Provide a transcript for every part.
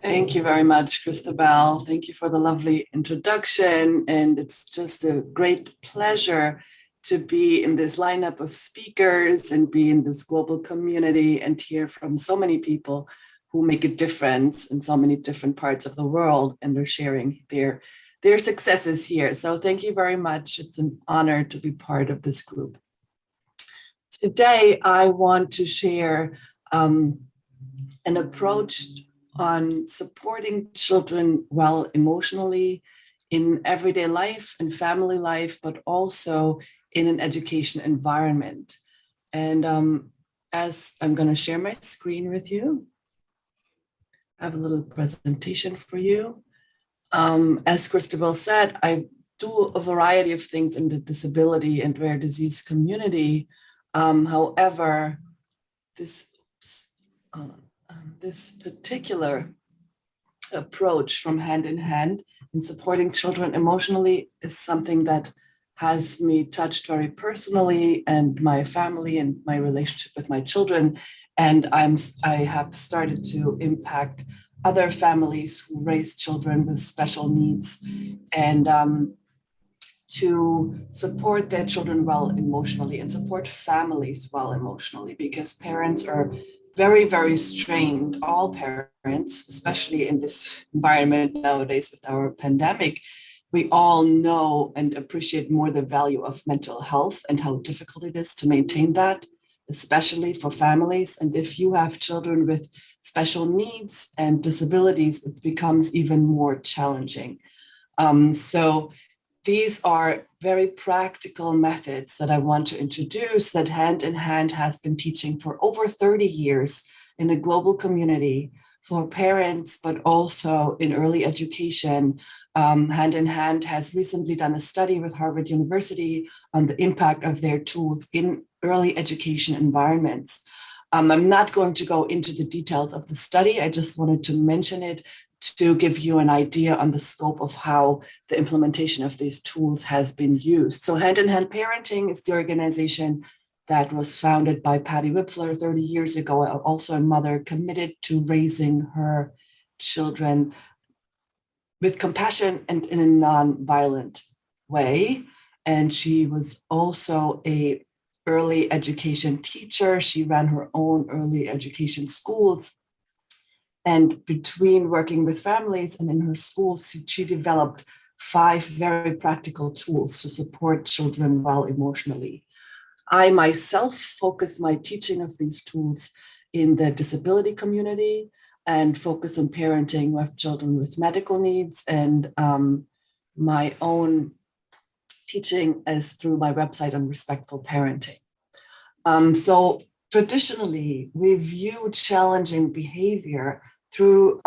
Thank you very much, Christabel. Thank you for the lovely introduction. And it's just a great pleasure to be in this lineup of speakers and be in this global community and hear from so many people who make a difference in so many different parts of the world and are sharing their successes here. So thank you very much. It's an honor to be part of this group. Today, I want to share an approach on supporting children well emotionally in everyday life and family life, but also in an education environment. And as I'm going to share my screen with you, I have a little presentation for you. As Christabel said, I do a variety of things in the disability and rare disease community. However, this particular approach from hand in hand in supporting children emotionally is something that has me touched very personally and my family and my relationship with my children. And I have started to impact other families who raise children with special needs and to support their children well emotionally and support families well emotionally, because parents are very, very strained. All parents, especially in this environment nowadays with our pandemic, we all know and appreciate more the value of mental health and how difficult it is to maintain that, especially for families. And if you have children with special needs and disabilities, it becomes even more challenging. So these are very practical methods that I want to introduce that Hand in Hand has been teaching for over 30 years in a global community for parents, but also in early education. Hand in Hand has recently done a study with Harvard University on the impact of their tools in early education environments. I'm not going to go into the details of the study. I just wanted to mention it to give you an idea on the scope of how the implementation of these tools has been used. So Hand in Hand Parenting is the organization that was founded by Patty Whipfler 30 years ago, also a mother committed to raising her children with compassion and in a non-violent way. And she was also a early education teacher. She ran her own early education schools. And between working with families and in her school, she developed 5 very practical tools to support children well emotionally. I myself focus my teaching of these tools in the disability community and focus on parenting with children with medical needs. And my own teaching is through my website on respectful parenting. So traditionally, we view challenging behavior through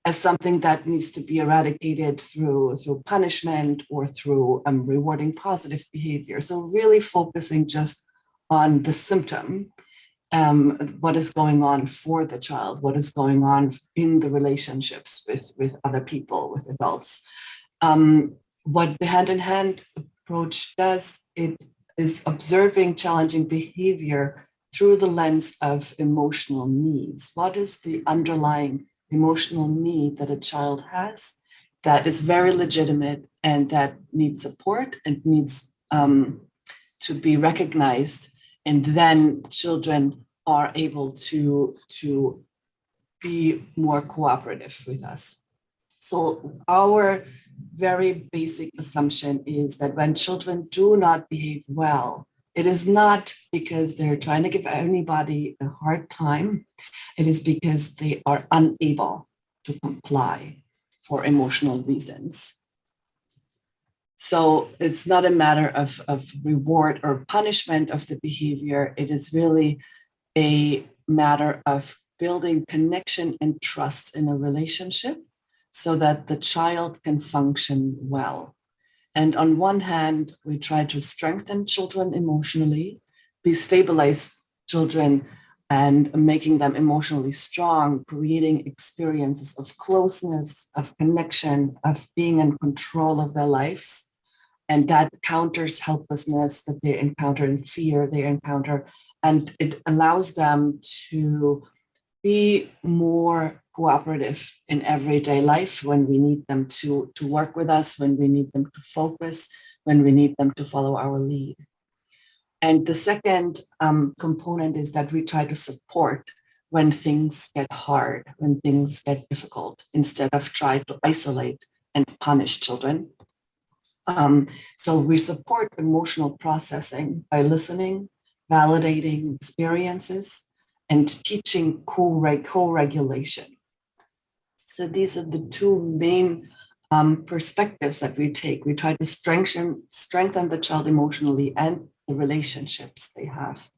as something that needs to be eradicated through punishment or through rewarding positive behavior. So really focusing just on the symptom, what is going on for the child, what is going on in the relationships with other people, with adults. What the Hand in Hand approach does, it is observing challenging behavior through the lens of emotional needs. What is the underlying emotional need that a child has that is very legitimate and that needs support and needs to be recognized? And then children are able to be more cooperative with us. So our very basic assumption is that when children do not behave well, it is not because they're trying to give anybody a hard time. It is because they are unable to comply for emotional reasons. So it's not a matter of reward or punishment of the behavior. It is really a matter of building connection and trust in a relationship so that the child can function well. And on one hand, we try to strengthen children emotionally, stabilize children and making them emotionally strong, creating experiences of closeness, of connection, of being in control of their lives. And that counters helplessness that they encounter and fear they encounter. And it allows them to be more cooperative in everyday life when we need them to work with us, when we need them to focus, when we need them to follow our lead. And the second component is that we try to support when things get hard, when things get difficult, instead of try to isolate and punish children. So we support emotional processing by listening, validating experiences, and teaching co-regulation. So these are the two main perspectives that we take. We try to strengthen the child emotionally and the relationships they have.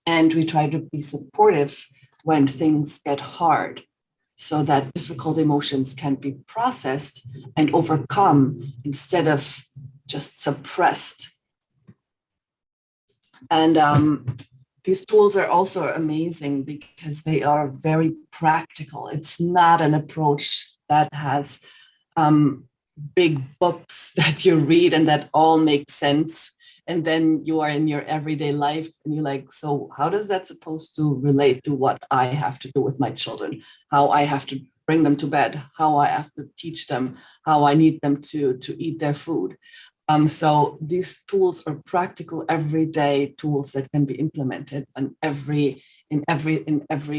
And we try to be supportive when things get hard, so that difficult emotions can be processed and overcome instead of just suppressed. And these tools are also amazing because they are very practical. It's not an approach that has big books that you read and that all make sense. And then you are in your everyday life and you're like, so how does that supposed to relate to what I have to do with my children? How I have to bring them to bed, how I have to teach them, how I need them to eat their food. So these tools are practical everyday tools that can be implemented in every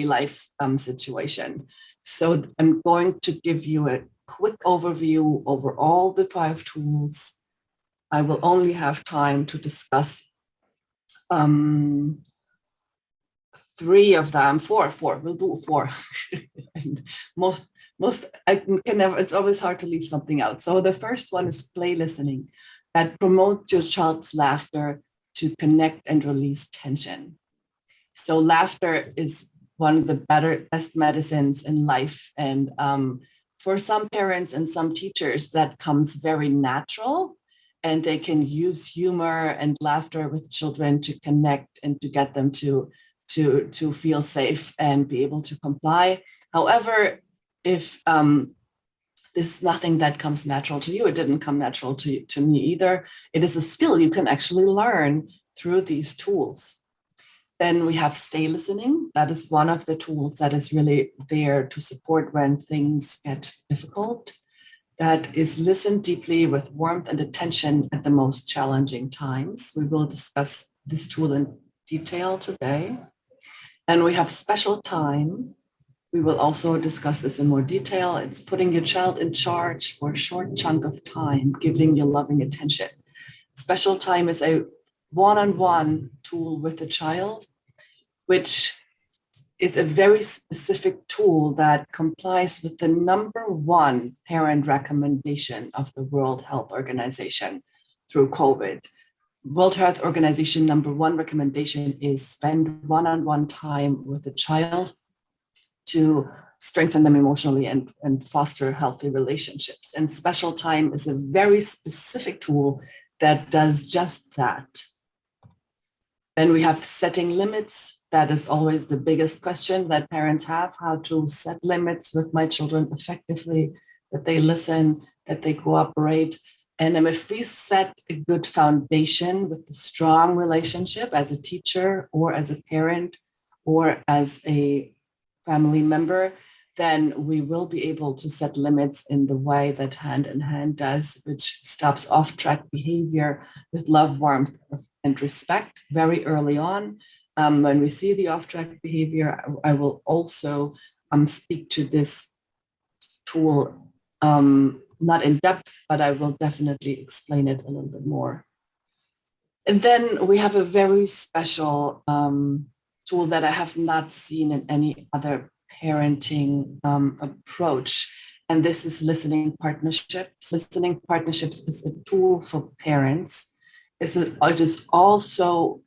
life situation. So I'm going to give you a quick overview over all the 5 tools. I will only have time to discuss 3 of them, four. We'll do 4. And most I can never. It's always hard to leave something out. So the first one is play listening, that promotes your child's laughter to connect and release tension. So laughter is one of the best medicines in life, and for some parents and some teachers, that comes very natural. And they can use humor and laughter with children to connect and to get them to feel safe and be able to comply. However, if this is nothing that comes natural to you, it didn't come natural to me either. It is a skill you can actually learn through these tools. Then we have stay listening. That is one of the tools that is really there to support when things get difficult. That is listen deeply with warmth and attention at the most challenging times. We will discuss this tool in detail today. And we have special time. We will also discuss this in more detail. It's putting your child in charge for a short chunk of time, giving you loving attention. Special time is a one-on-one tool with the child, which is a very specific tool that complies with the #1 parent recommendation of the World Health Organization through COVID. World Health Organization #1 recommendation is spend one-on-one time with the child to strengthen them emotionally and foster healthy relationships. And special time is a very specific tool that does just that. Then we have setting limits. That is always the biggest question that parents have, how to set limits with my children effectively, that they listen, that they cooperate. And if we set a good foundation with a strong relationship as a teacher or as a parent or as a family member, then we will be able to set limits in the way that Hand in Hand does, which stops off-track behavior with love, warmth, and respect very early on. When we see the off-track behavior, I will also speak to this tool, not in depth, but I will definitely explain it a little bit more. And then we have a very special tool that I have not seen in any other parenting approach. And this is listening partnerships. Listening partnerships is a tool for parents. It is also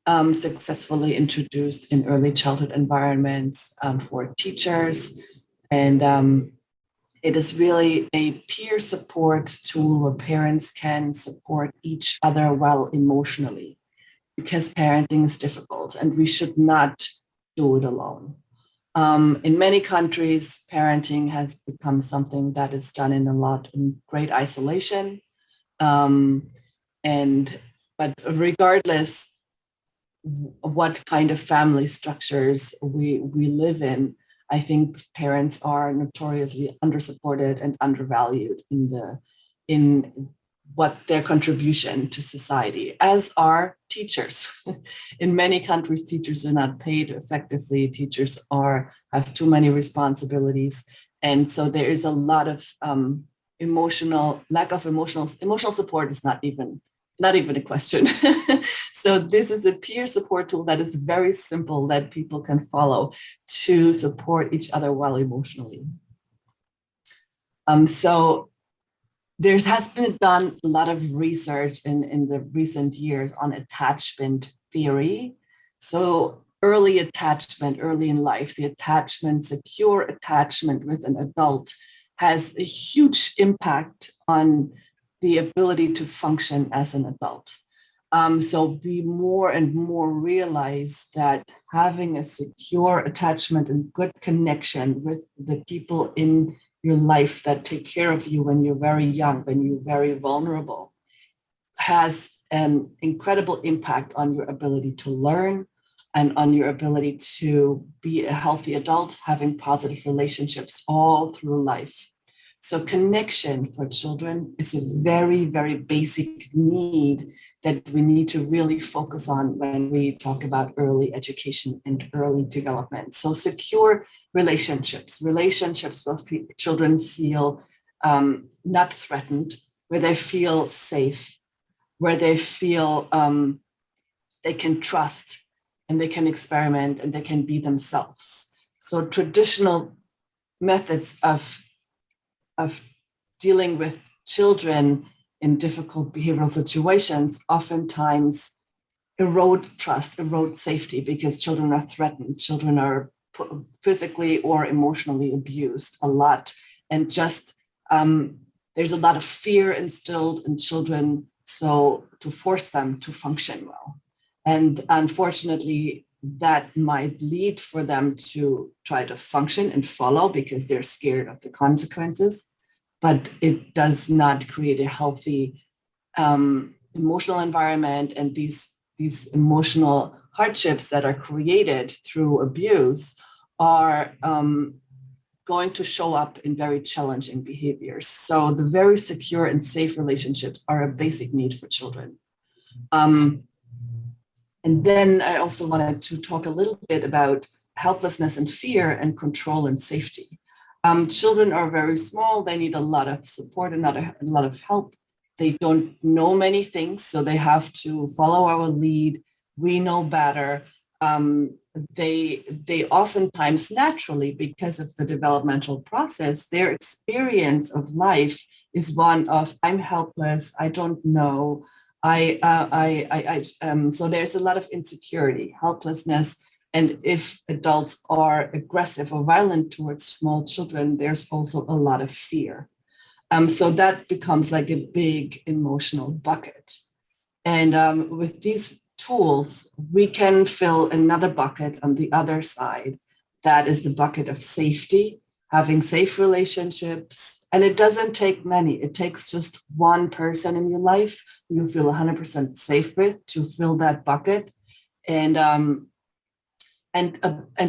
successfully introduced in early childhood environments for teachers. And it is really a peer support tool where parents can support each other well emotionally, because parenting is difficult and we should not do it alone. In many countries, parenting has become something that is done in great isolation. But regardless, what kind of family structures we live in, I think parents are notoriously undersupported and undervalued in what their contribution to society, as are teachers. In many countries, teachers are not paid effectively. Teachers have too many responsibilities, and so there is a lot of emotional support is not even a question. So this is a peer support tool that is very simple that people can follow to support each other while emotionally. So there has been done a lot of research in the recent years on attachment theory. So early attachment, early in life, secure attachment with an adult has a huge impact on the ability to function as an adult. So we more and more realize that having a secure attachment and good connection with the people in your life that take care of you when you're very young, when you're very vulnerable, has an incredible impact on your ability to learn and on your ability to be a healthy adult, having positive relationships all through life. So connection for children is a very, very basic need that we need to really focus on when we talk about early education and early development. So secure relationships where children feel not threatened, where they feel safe, where they feel they can trust and they can experiment and they can be themselves. So traditional methods of dealing with children in difficult behavioral situations oftentimes erode trust, erode safety, because children are threatened. Children are physically or emotionally abused a lot. And just there's a lot of fear instilled in children, so to force them to function well. And unfortunately, that might lead for them to try to function and follow because they're scared of the consequences, but it does not create a healthy emotional environment. And these emotional hardships that are created through abuse are going to show up in very challenging behaviors. So the very secure and safe relationships are a basic need for children. And then I also wanted to talk a little bit about helplessness and fear and control and safety. Children are very small. They need a lot of support and a lot of help. They don't know many things, so they have to follow our lead. We know better. They oftentimes naturally, because of the developmental process, their experience of life is one of I'm helpless, I don't know. So there's a lot of insecurity, helplessness. And if adults are aggressive or violent towards small children, there's also a lot of fear. So that becomes like a big emotional bucket. And with these tools, we can fill another bucket on the other side. That is the bucket of safety, having safe relationships. And it doesn't take many. It takes just one person in your life who you feel 100% safe with to fill that bucket. And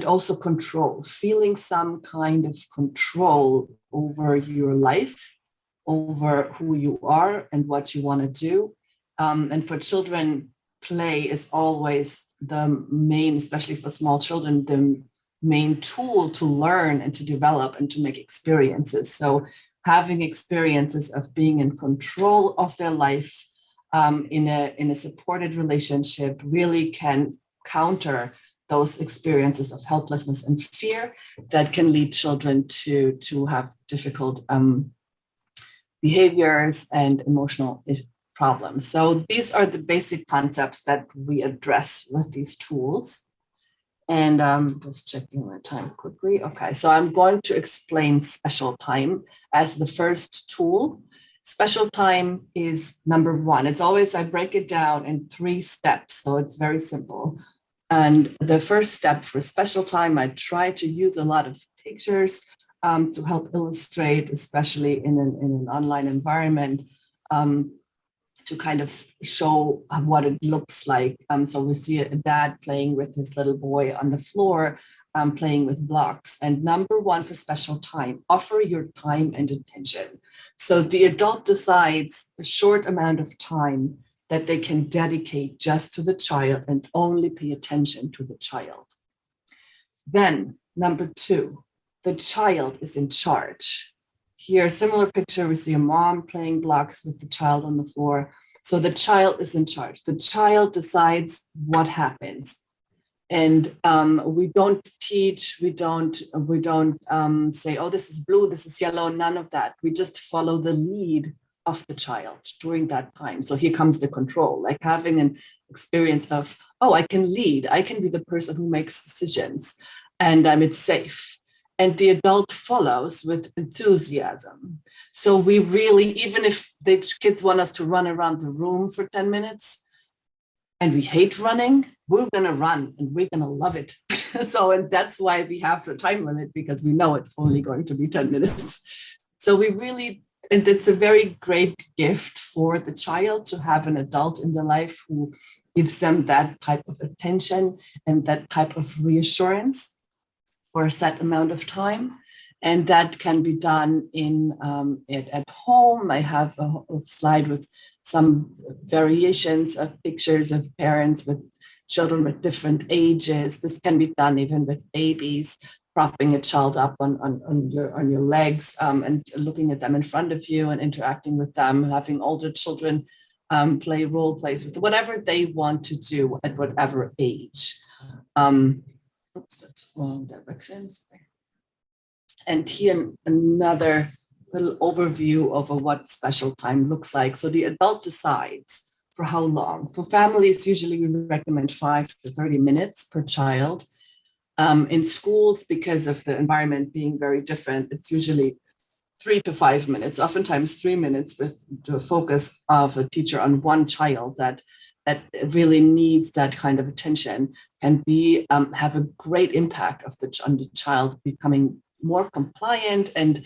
also control, feeling some kind of control over your life, over who you are and what you want to do. And for children, play is always the main, especially for small children, the main tool to learn and to develop and to make experiences. So having experiences of being in control of their life in a supported relationship really can counter those experiences of helplessness and fear that can lead children to have difficult behaviors and emotional problems. So these are the basic concepts that we address with these tools. And just checking my time quickly. Okay, so I'm going to explain special time as the first tool. Special time is number one. It's always, I break it down in 3 steps, so it's very simple. And the first step for special time, I try to use a lot of pictures to help illustrate, especially in an online environment, to kind of show what it looks like. So we see a dad playing with his little boy on the floor, playing with blocks. And number one for special time, offer your time and attention. So the adult decides a short amount of time that they can dedicate just to the child and only pay attention to the child. Then number two, the child is in charge. Here, similar picture, we see a mom playing blocks with the child on the floor. So the child is in charge. The child decides what happens. And we don't teach, we don't say, oh, this is blue, this is yellow, none of that. We just follow the lead of the child during that time. So here comes the control, like having an experience of, oh, I can lead, I can be the person who makes decisions, and it's safe. And the adult follows with enthusiasm. So we really, even if the kids want us to run around the room for 10 minutes, and we hate running, we're going to run and we're going to love it. So, and that's why we have the time limit, because we know it's only going to be 10 minutes. So we really, and it's a very great gift for the child to have an adult in their life who gives them that type of attention and that type of reassurance for a set amount of time. And that can be done at home. I have a slide with some variations of pictures of parents with children with different ages. This can be done even with babies, propping a child up on your legs and looking at them in front of you and interacting with them, having older children play role plays with whatever they want to do at whatever age. Oops, that's wrong direction. Sorry. And here another little overview of what special time looks like. So the adult decides for how long. For families, usually we recommend 5 to 30 minutes per child. In schools, because of the environment being very different, it's usually 3 to 5 minutes, oftentimes 3 minutes, with the focus of a teacher on one child that really needs that kind of attention, and have a great impact on the child becoming more compliant and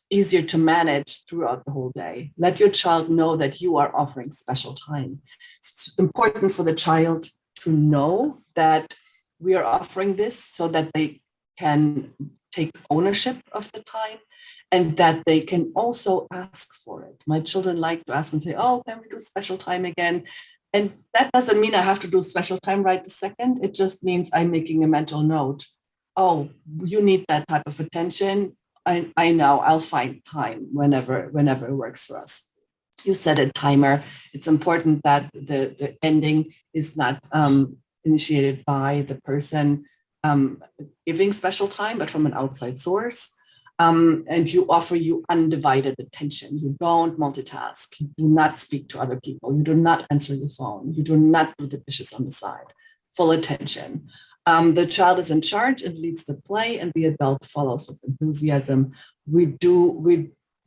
easier to manage throughout the whole day. Let your child know that you are offering special time. It's important for the child to know that we are offering this so that they can take ownership of the time and that they can also ask for it. My children like to ask and say, oh, can we do special time again? And that doesn't mean I have to do special time right this second. It just means I'm making a mental note. Oh, you need that type of attention. I know, I'll find time whenever it works for us. You set a timer. It's important that the ending is not initiated by the person giving special time, but from an outside source. And you offer you undivided attention. You don't multitask. You do not speak to other people. You do not answer your phone. You do not do the dishes on the side. Full attention. The child is in charge and leads the play, and the adult follows with enthusiasm. We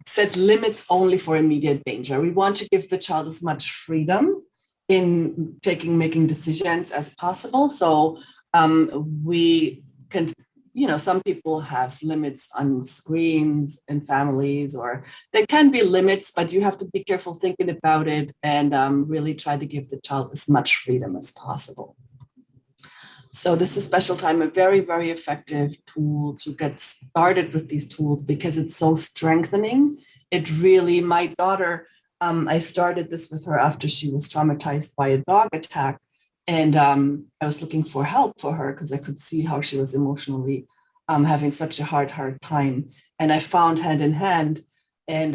set limits only for immediate danger. We want to give the child as much freedom in making decisions as possible. So we can, some people have limits on screens in families, or there can be limits, but you have to be careful thinking about it and really try to give the child as much freedom as possible. So this is special time, a very, very effective tool to get started with these tools because it's so strengthening. It really, my daughter, I started this with her after she was traumatized by a dog attack. And I was looking for help for her because I could see how she was emotionally having such a hard time. And I found hand in hand, and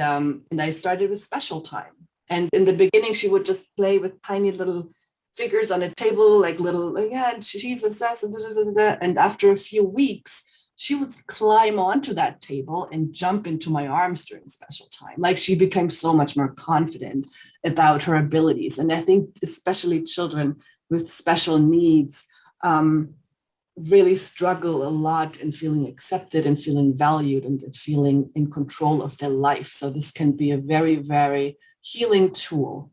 I started with special time. And in the beginning, she would just play with tiny little figures on a table, like little, and she's a sass, and after a few weeks, she would climb onto that table and jump into my arms during special time. Like she became so much more confident about her abilities. And I think especially children with special needs really struggle a lot in feeling accepted and feeling valued and feeling in control of their life. So this can be a very, very healing tool.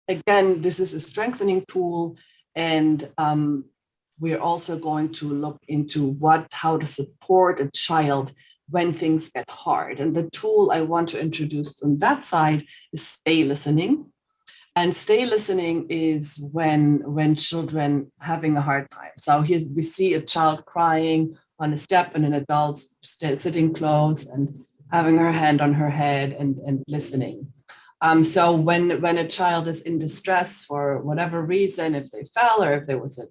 Again, this is a strengthening tool, and we're also going to look into how to support a child when things get hard. And the tool I want to introduce on that side is stay listening. And stay listening is when children having a hard time. So here we see a child crying on a step and an adult sitting close and having her hand on her head and listening. So when a child is in distress for whatever reason, if they fell or if there was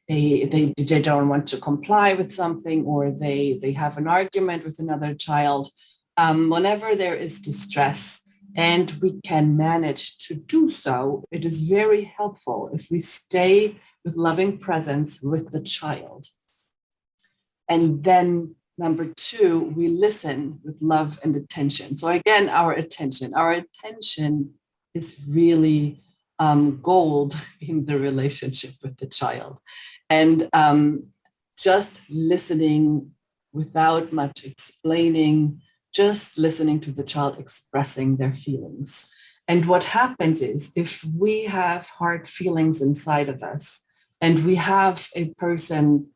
they don't want to comply with something, or they have an argument with another child, whenever there is distress and we can manage to do so, it is very helpful if we stay with loving presence with the child. And then number two, we listen with love and attention. So again, our attention is really gold in the relationship with the child. And just listening without much explaining, just listening to the child expressing their feelings. And what happens is, if we have hard feelings inside of us and we have a person,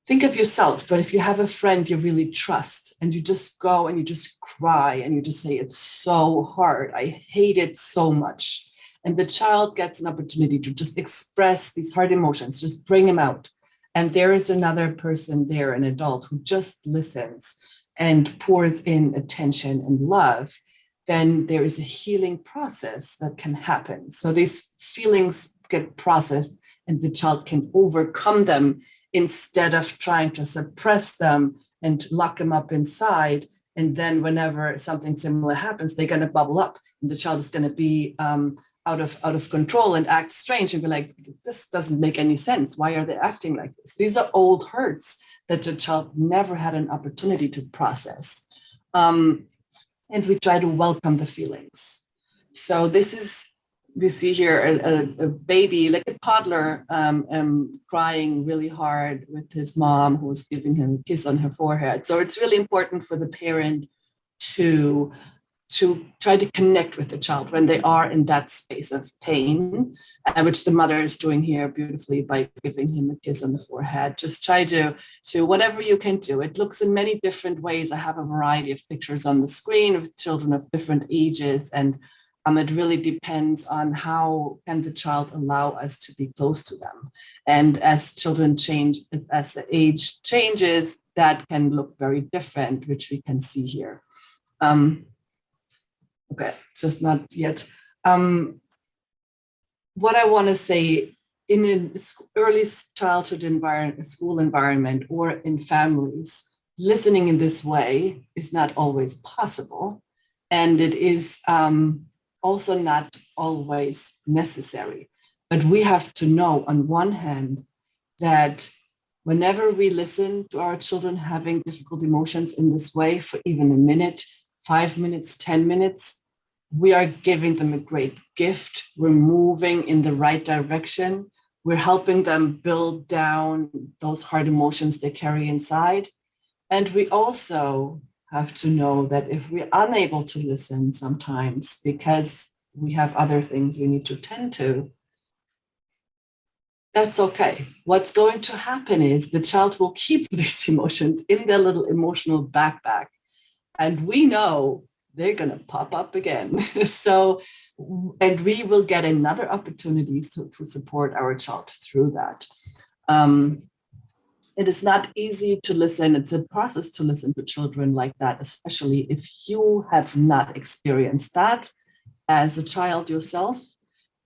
think of yourself, but if you have a friend you really trust and you just go and you just cry and you just say, it's so hard, I hate it so much. And the child gets an opportunity to just express these hard emotions, just bring them out. And there is another person there, an adult, who just listens and pours in attention and love, then there is a healing process that can happen. So these feelings get processed and the child can overcome them instead of trying to suppress them and lock them up inside. And then whenever something similar happens, they're going to bubble up and the child is going to be out of control and act strange and be like, this doesn't make any sense. Why are they acting like this? These are old hurts that the child never had an opportunity to process. And we try to welcome the feelings. So this is, we see here a baby, like a toddler, crying really hard with his mom who's giving him a kiss on her forehead. So it's really important for the parent to try to connect with the child when they are in that space of pain, which the mother is doing here beautifully by giving him a kiss on the forehead. Just try to whatever you can do. It looks in many different ways. I have a variety of pictures on the screen with children of different ages, and it really depends on how can the child allow us to be close to them. And as children change, as the age changes, that can look very different, which we can see here. Okay, just not yet. What I want to say, in an early childhood environment, school environment, or in families, listening in this way is not always possible. And it is also not always necessary. But we have to know, on one hand, that whenever we listen to our children having difficult emotions in this way for even a minute, 5 minutes, 10 minutes, we are giving them a great gift. We're moving in the right direction. We're helping them build down those hard emotions they carry inside. And we also have to know that if we're unable to listen sometimes because we have other things we need to tend to, that's okay. What's going to happen is the child will keep these emotions in their little emotional backpack. And we know they're going to pop up again. So, and we will get another opportunities to support our child through that. It is not easy to listen. It's a process to listen to children like that, especially if you have not experienced that as a child yourself.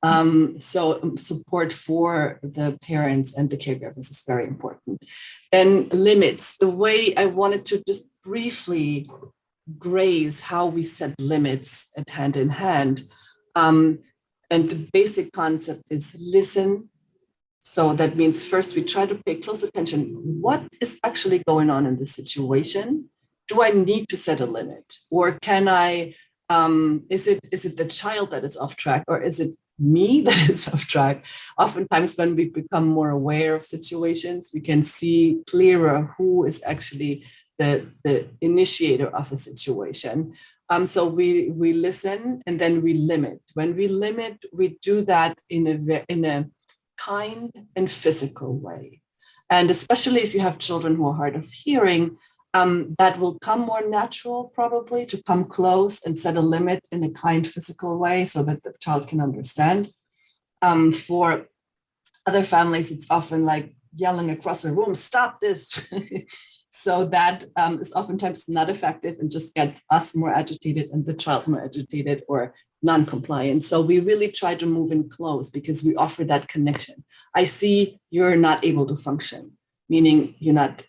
So support for the parents and the caregivers is very important. And limits, the way I wanted to just briefly graze how we set limits at hand in hand. And the basic concept is listen. So that means first we try to pay close attention. What is actually going on in the situation? Do I need to set a limit? Or can I, is it the child that is off track, or is it me that is off track? Oftentimes when we become more aware of situations, we can see clearer who is actually the initiator of a situation. So we listen and then we limit. When we limit, we do that in a kind and physical way. And especially if you have children who are hard of hearing, That will come more natural, probably, to come close and set a limit in a kind, physical way so that the child can understand. For other families, it's often like yelling across the room, stop this. So that is oftentimes not effective and just gets us more agitated and the child more agitated or non-compliant. So we really try to move in close because we offer that connection. I see you're not able to function, meaning you're not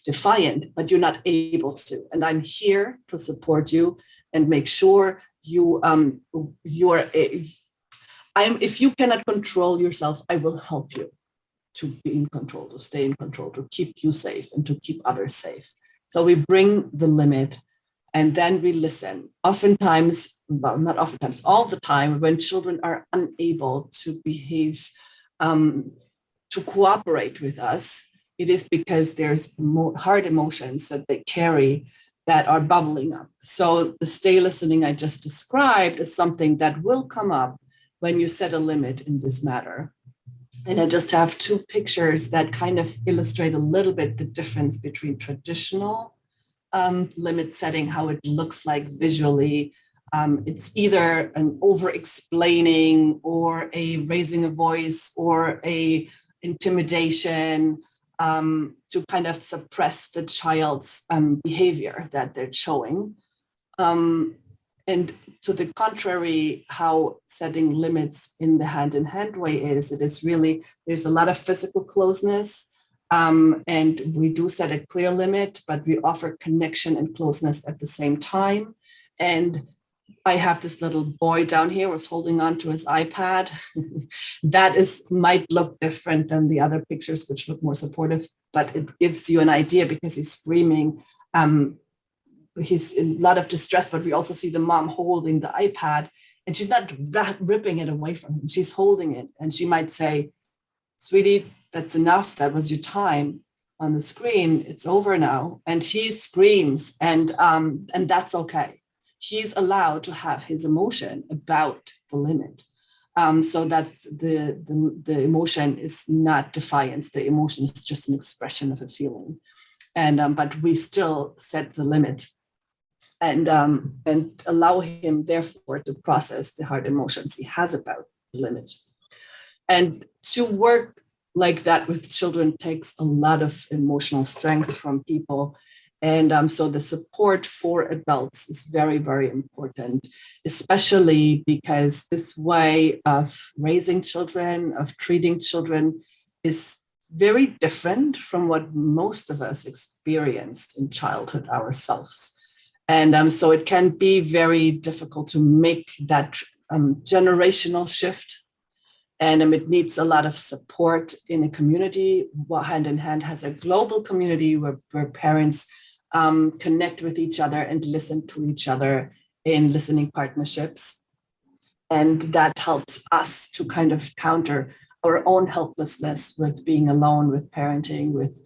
defiant, but you're not able to. And I'm here to support you and make sure you're if you cannot control yourself, I will help you to be in control, to stay in control, to keep you safe and to keep others safe. So we bring the limit and then we listen. Oftentimes, well, not oftentimes, all the time, when children are unable to behave, to cooperate with us, it is because there's hard emotions that they carry that are bubbling up. So the stay listening I just described is something that will come up when you set a limit in this matter. And I just have two pictures that kind of illustrate a little bit the difference between traditional limit setting, how it looks like visually. It's either an over-explaining or a raising a voice or a intimidation to kind of suppress the child's behavior that they're showing. And to the contrary, how setting limits in the hand-in-hand way is, it is really, there's a lot of physical closeness, and we do set a clear limit, but we offer connection and closeness at the same time. And I have this little boy down here who's holding on to his iPad. That might look different than the other pictures, which look more supportive, but it gives you an idea because he's screaming. He's in a lot of distress, but we also see the mom holding the iPad and she's not ripping it away from him. She's holding it and she might say, sweetie, that's enough. That was your time on the screen. It's over now. And he screams and that's okay. He's allowed to have his emotion about the limit. So that the emotion is not defiance. The emotion is just an expression of a feeling. And but we still set the limit and allow him, therefore, to process the hard emotions he has about the limit. And to work like that with children takes a lot of emotional strength from people. And so the support for adults is very, very important, especially because this way of raising children, of treating children is very different from what most of us experienced in childhood ourselves. And so it can be very difficult to make that generational shift. And it needs a lot of support in a community. Hand in Hand has a global community where parents connect with each other and listen to each other in listening partnerships. And that helps us to kind of counter our own helplessness with being alone, with parenting, with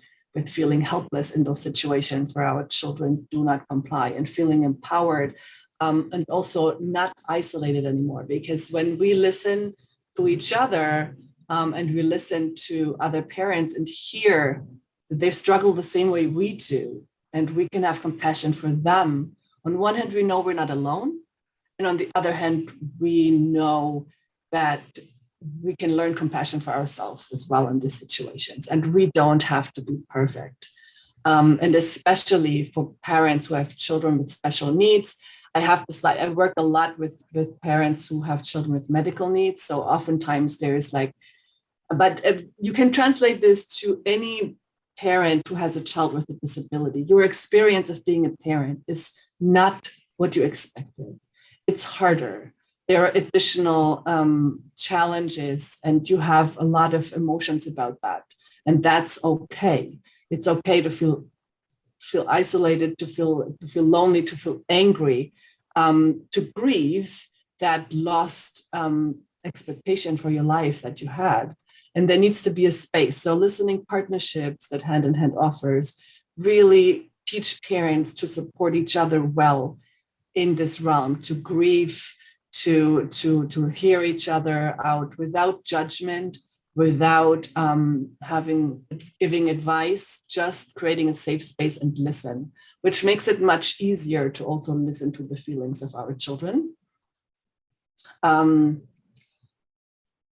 feeling helpless in those situations where our children do not comply, and feeling empowered and also not isolated anymore. Because when we listen to each other and we listen to other parents and hear that they struggle the same way we do, and we can have compassion for them. On one hand, we know we're not alone. And on the other hand, we know that we can learn compassion for ourselves as well in these situations. And we don't have to be perfect. And especially for parents who have children with special needs, I work a lot with parents who have children with medical needs. So oftentimes there's but you can translate this to any parent who has a child with a disability. Your experience of being a parent is not what you expected. It's harder. There are additional challenges, and you have a lot of emotions about that. And that's okay. It's okay to feel isolated, to feel lonely, to feel angry, to grieve that lost expectation for your life that you had. And there needs to be a space. So listening partnerships that Hand in Hand offers really teach parents to support each other well in this realm, to grieve, to hear each other out without judgment, without giving advice, just creating a safe space and listen, which makes it much easier to also listen to the feelings of our children.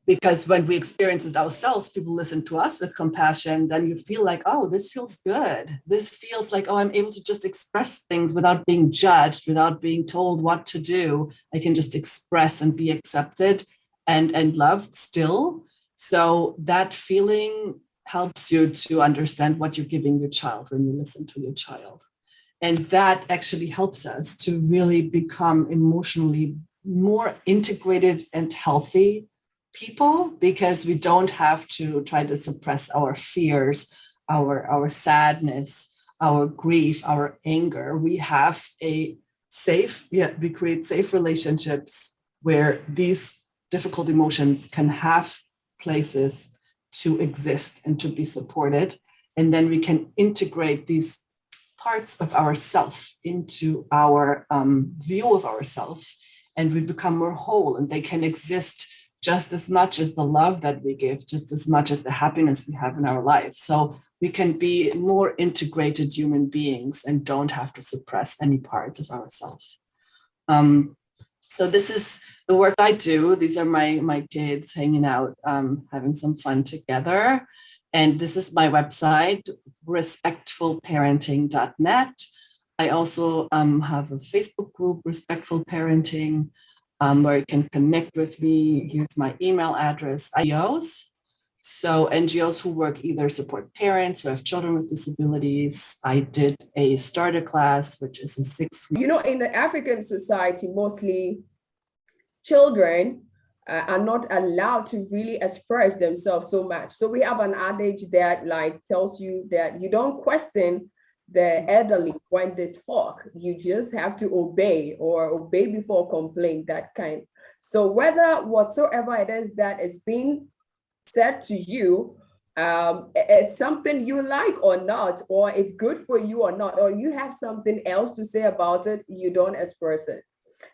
Because when we experience it ourselves, people listen to us with compassion, then you feel like, oh, this feels good. This feels like, oh, I'm able to just express things without being judged, without being told what to do. I can just express and be accepted and loved still. So that feeling helps you to understand what you're giving your child when you listen to your child. And that actually helps us to really become emotionally more integrated and healthy people, because we don't have to try to suppress our fears, our sadness, our grief, our anger. We have we create safe relationships where these difficult emotions can have places to exist and to be supported. And then we can integrate these parts of ourself into our view of ourself, and we become more whole, and they can exist just as much as the love that we give, just as much as the happiness we have in our life. So we can be more integrated human beings and don't have to suppress any parts of ourselves. So this is the work I do. These are my kids hanging out, having some fun together. And this is my website, respectfulparenting.net. I also have a Facebook group, Respectful Parenting, where you can connect with me. Here's my email address. NGOs. So NGOs who work either support parents who have children with disabilities. I did a starter class, which is a 6-week. You know, in the African society, mostly children are not allowed to really express themselves so much. So we have an adage that like tells you that you don't question the elderly when they talk. You just have to obey, or obey before complain, that kind. So whether whatsoever it is that is being said to you, it's something you like or not, or it's good for you or not, or you have something else to say about it, you don't express it.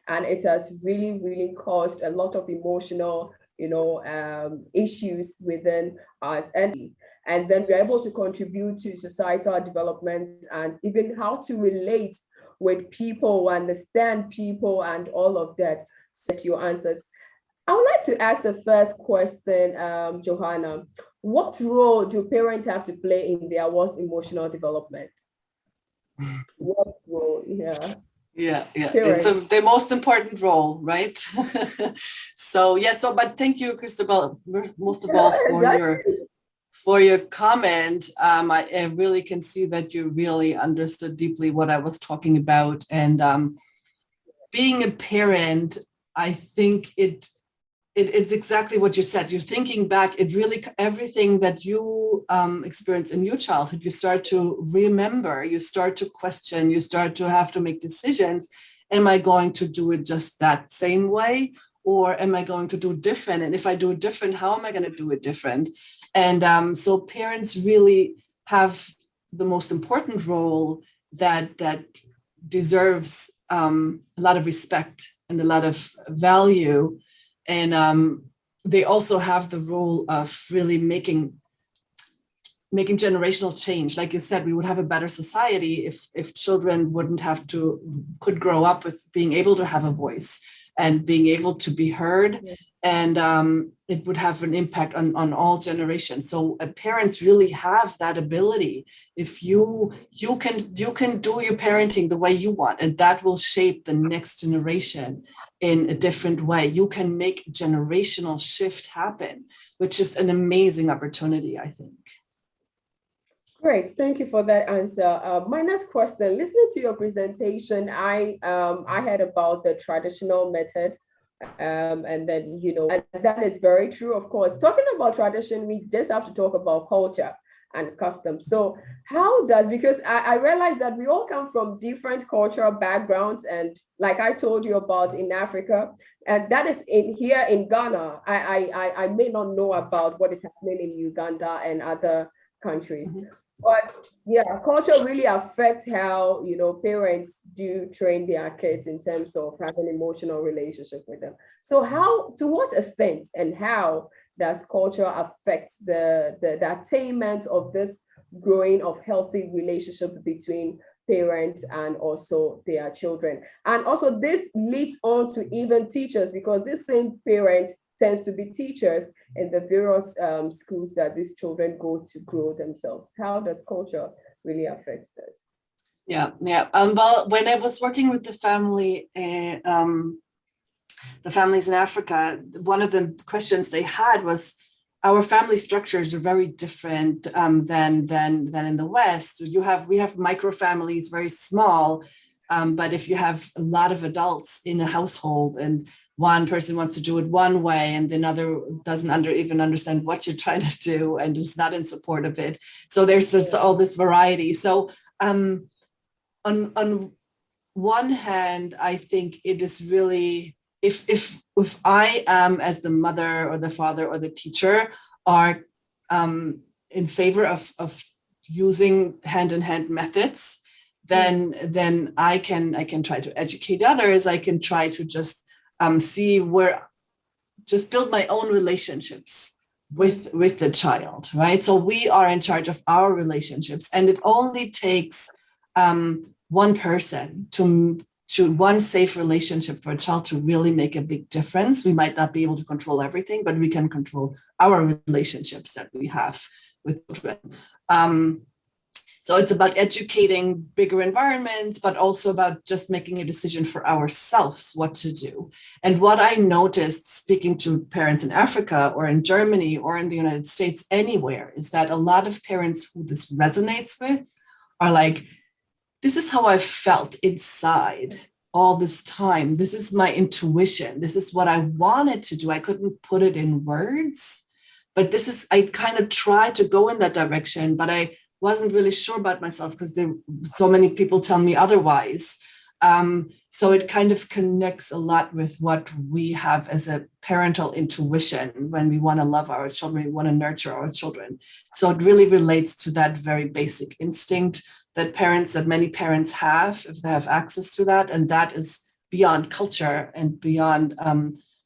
And it has really, really caused a lot of emotional, issues within us. And then we're able to contribute to societal development and even how to relate with people, understand people, and all of that. So your answers. I would like to ask the first question, Johanna. What role do parents have to play in their what's emotional development? What role? Yeah. Yeah. Parents. It's the most important role, right? But thank you, Christabel, most of all for your comment. I really can see that you really understood deeply what I was talking about. And being a parent, I think it's exactly what you said. You're thinking back, it really, everything that you experienced in your childhood, you start to remember, you start to question, you start to have to make decisions. Am I going to do it just that same way? Or am I going to do different? And if I do it different, how am I going to do it different? And so parents really have the most important role that deserves a lot of respect and a lot of value. And they also have the role of really making generational change. Like you said, we would have a better society if children could grow up with being able to have a voice and being able to be heard. Yeah. And it would have an impact on all generations. So parents really have that ability. If you can do your parenting the way you want, and that will shape the next generation in a different way. You can make generational shift happen, which is an amazing opportunity, I think. Great, thank you for that answer. My next question, listening to your presentation, I heard about the traditional method, and then, and that is very true, of course. Talking about tradition, we just have to talk about culture and custom. So how does, because I realize that we all come from different cultural backgrounds, and like I told you about in Africa, and that is here in Ghana, I may not know about what is happening in Uganda and other countries. Mm-hmm. But yeah, culture really affects how, parents do train their kids in terms of having emotional relationship with them. So to what extent and how does culture affect the attainment of this growing of healthy relationship between parents and also their children? And also this leads on to even teachers, because this same parent tends to be teachers in the various schools that these children go to grow themselves. How does culture really affect this? Yeah. Well, when I was working with the families in Africa, one of the questions they had was, our family structures are very different than in the West. We have micro families, very small, but if you have a lot of adults in a household and one person wants to do it one way and another doesn't even understand what you're trying to do and is not in support of it. So there's just all this variety. So on one hand, I think it is really, if I am, as the mother or the father or the teacher, are in favor of using hand-in-hand methods, then I can try to educate others. I can try to just just build my own relationships with the child, right? So we are in charge of our relationships, and it only takes one person to one safe relationship for a child to really make a big difference. We might not be able to control everything, but we can control our relationships that we have with children. So it's about educating bigger environments, but also about just making a decision for ourselves what to do. And what I noticed speaking to parents in Africa or in Germany or in the United States, anywhere, is that a lot of parents who this resonates with are like, this is how I felt inside all this time. This is my intuition. This is what I wanted to do. I couldn't put it in words, but I kind of tried to go in that direction, but I wasn't really sure about myself because so many people tell me otherwise. So it kind of connects a lot with what we have as a parental intuition when we want to love our children, we want to nurture our children. So it really relates to that very basic instinct that many parents have, if they have access to that, and that is beyond culture and beyond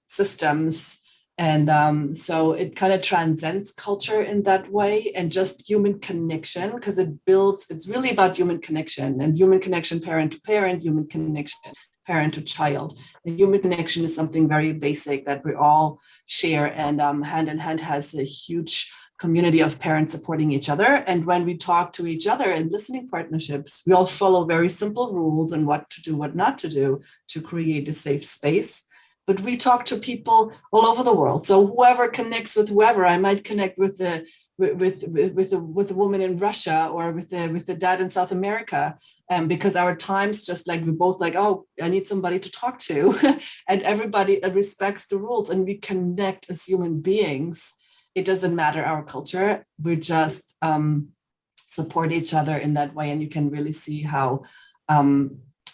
systems. And so it kind of transcends culture in that way, and just human connection, because it's really about human connection, and human connection, parent to parent, human connection, parent to child. And human connection is something very basic that we all share, and Hand in Hand has a huge community of parents supporting each other. And when we talk to each other in listening partnerships, we all follow very simple rules on what to do, what not to do to create a safe space. But we talk to people all over the world. So whoever connects with whoever, I might connect with a woman in Russia or with the dad in South America, because our times just like we both like, oh, I need somebody to talk to, and everybody respects the rules, and we connect as human beings. It doesn't matter our culture. We just support each other in that way, and you can really see how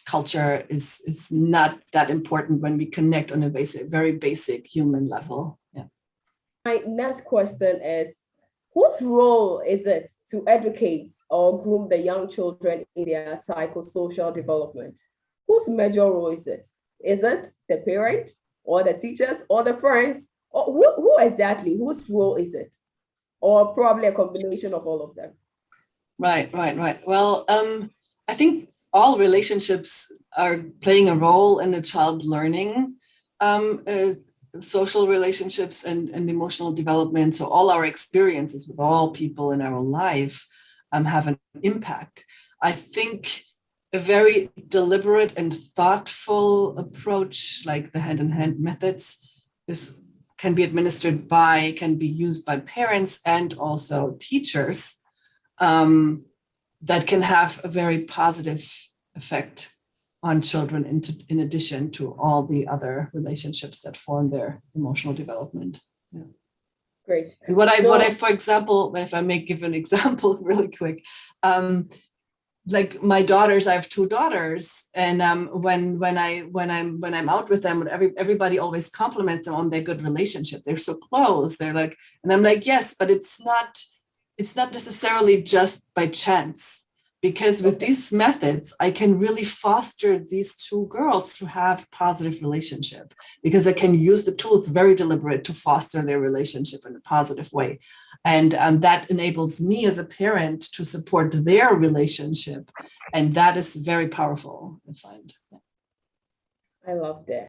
culture is not that important when we connect on a very basic human level. Yeah. My next question is, whose role is it to educate or groom the young children in their psychosocial development? Whose major role is it? Is it the parent or the teachers or the friends? Or who exactly? Whose role is it? Or probably a combination of all of them? Right. Well, I think all relationships are playing a role in the child learning, social relationships and emotional development. So all our experiences with all people in our life have an impact. I think a very deliberate and thoughtful approach, like the hand-in-hand methods, can be used by parents and also teachers, that can have a very positive effect on children in addition to all the other relationships that form their emotional development. Yeah. Great. And what I, for example, if I may give an example really quick, like my daughters, I have two daughters, and when I'm out with them, everybody always compliments them on their good relationship. They're so close. They're like, and I'm like, yes, but it's not necessarily just by chance, because with these methods, I can really foster these two girls to have positive relationship, because I can use the tools very deliberate to foster their relationship in a positive way. And that enables me as a parent to support their relationship. And that is very powerful, I find. I love that.